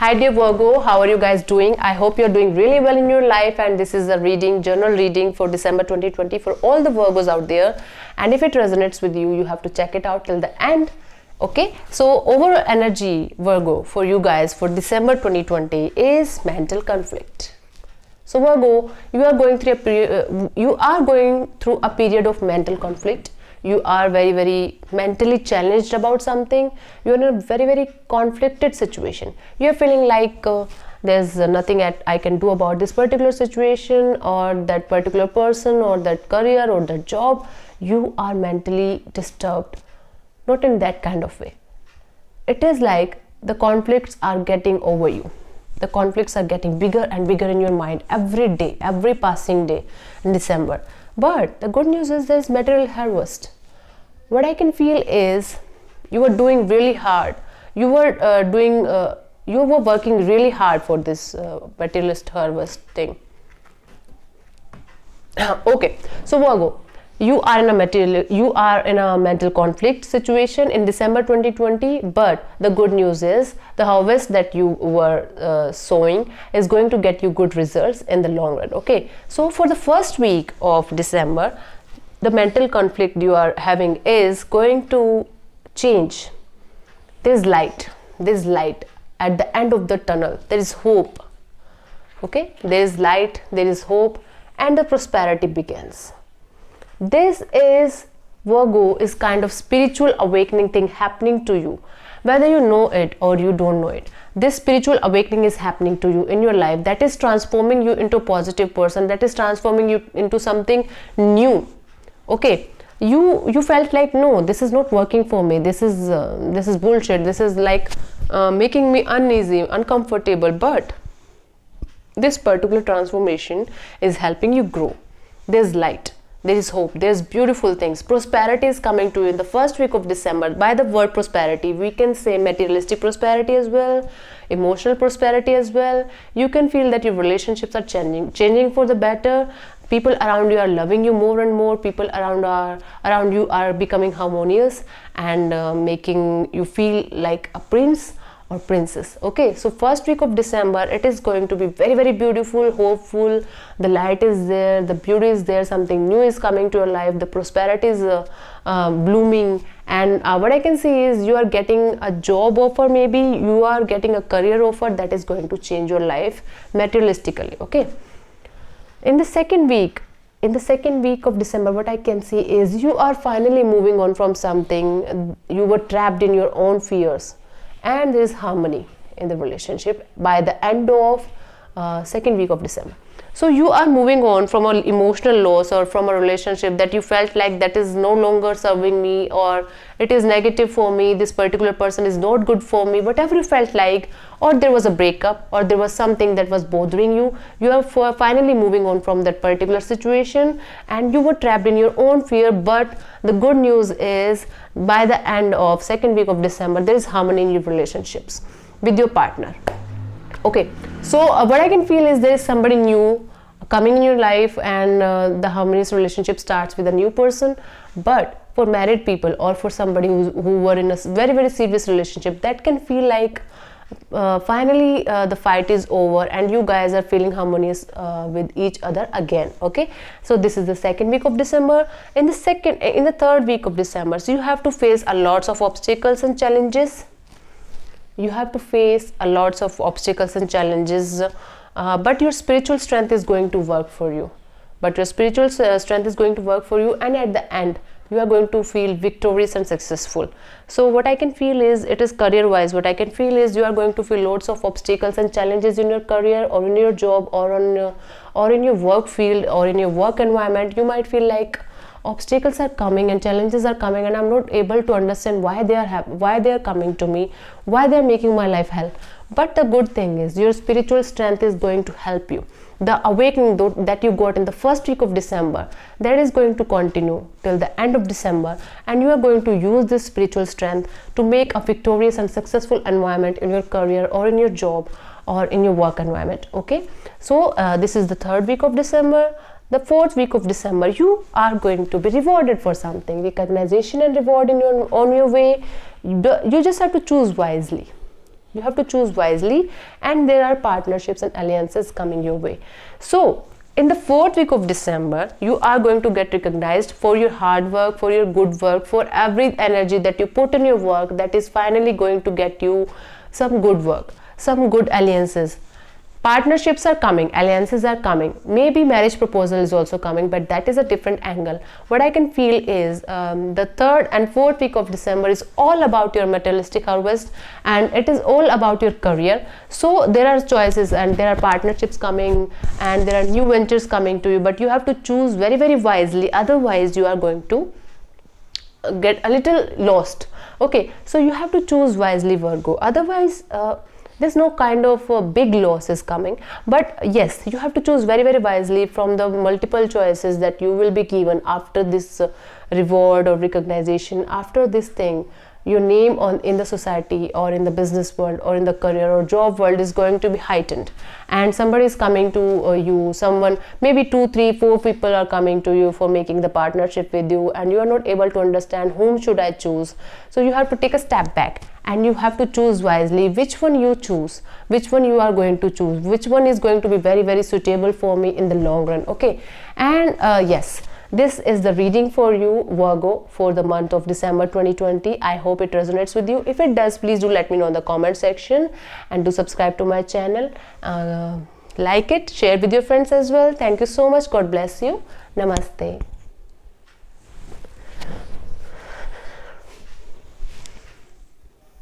Hi dear Virgo, how are you guys doing? I hope you're doing really well in your life, and this is a general reading for December 2020 for all the Virgos out there. And if it resonates with you, you have to check it out till the end. Okay, so overall energy Virgo for you guys for December 2020 is mental conflict. So Virgo, you are going through a period of mental conflict. You are very mentally challenged about something. You are in a very conflicted situation. You are feeling like there's nothing I can do about this particular situation or that particular person or that career or that job. You are mentally disturbed, not in that kind of way. It is like the conflicts are getting over you. The conflicts are getting bigger and bigger in your mind every day, every passing day in December. But the good news is there's material harvest. What I can feel is you were doing really hard. You were working really hard for this materialist harvest thing. Okay, so Virgo, you are in a mental conflict situation in December 2020, but the good news is the harvest that you were sowing is going to get you good results in the long run. Okay, so for the first week of December, the mental conflict you are having is going to change. There's light at the end of the tunnel. There is hope. Okay, there is light, there is hope, and the prosperity begins. This is Virgo, is kind of spiritual awakening thing happening to you, whether you know it or you don't know it. This spiritual awakening is happening to you in your life that is transforming you into a positive person, that is transforming you into something new. Okay, you felt like, no, this is not working for me, this is bullshit, this is like making me uneasy, uncomfortable, but this particular transformation is helping you grow. There's light, there is hope, there's beautiful things. Prosperity is coming to you in the first week of December. By the word prosperity, we can say materialistic prosperity as well, emotional prosperity as well. You can feel that your relationships are changing for the better. People around you are loving you more and more. People around you are becoming harmonious and making you feel like a prince or princess. Okay, so first week of December, it is going to be very beautiful, hopeful. The light is there, the beauty is there, something new is coming to your life, the prosperity is blooming. And what I can see is you are getting a job offer, maybe you are getting a career offer that is going to change your life materialistically. Okay, in the second week of December, what I can see is you are finally moving on from something. You were trapped in your own fears, and there is harmony in the relationship by the end of second week of December. So you are moving on from an emotional loss or from a relationship that you felt like that is no longer serving me, or it is negative for me, this particular person is not good for me, whatever you felt like, or there was a breakup or there was something that was bothering you. You are finally moving on from that particular situation, and you were trapped in your own fear. But the good news is by the end of second week of December, there is harmony in your relationships with your partner. Okay, so what I can feel is there is somebody new coming in your life, and the harmonious relationship starts with a new person. But for married people or for somebody who were in a very serious relationship, that can feel like finally the fight is over and you guys are feeling harmonious with each other again. Okay, so this is the second week of December. In the third week of December, so you have to face a lots of obstacles and challenges. You have to face a lots of obstacles and challenges, but your spiritual strength is going to work for you. And at the end, you are going to feel victorious and successful. So what I can feel is, it is career wise, what I can feel is you are going to feel lots of obstacles and challenges in your career or in your job or in your work field or in your work environment. You might feel like obstacles are coming and challenges are coming, and I'm not able to understand why they are coming to me, why they are making my life hell. But the good thing is your spiritual strength is going to help you. The awakening that you got in the first week of December, that is going to continue till the end of December, and you are going to use this spiritual strength to make a victorious and successful environment in your career or in your job or in your work environment. Okay, so this is the third week of December. The fourth week of December, you are going to be rewarded for something. Recognition and reward on your way. You just have to choose wisely. You have to choose wisely, and there are partnerships and alliances coming your way. So in the 4th week of December, you are going to get recognized for your hard work, for your good work, for every energy that you put in your work, that is finally going to get you some good work, some good alliances. Partnerships are coming, alliances are coming, maybe marriage proposal is also coming, but that is a different angle. What I can feel is the 3rd and 4th week of December is all about your materialistic harvest, and it is all about your career. So there are choices and there are partnerships coming and there are new ventures coming to you, but you have to choose very, very wisely, otherwise you are going to get a little lost. Okay, so you have to choose wisely, Virgo, otherwise there's no kind of big losses coming. But yes, you have to choose very, very wisely from the multiple choices that you will be given after this reward or recognition, after this thing. Your name in the society or in the business world or in the career or job world is going to be heightened, and somebody is coming to you, someone, maybe 2, 3, 4 people are coming to you for making the partnership with you, and you are not able to understand whom should I choose. So you have to take a step back and you have to choose wisely which one you choose, which one you are going to choose, which one is going to be very, very suitable for me in the long run. Okay, and yes, this is the reading for you, Virgo, for the month of December 2020. I hope it resonates with you. If it does, please do let me know in the comment section, and do subscribe to my channel. Like it, share with your friends as well. Thank you so much. God bless you. Namaste.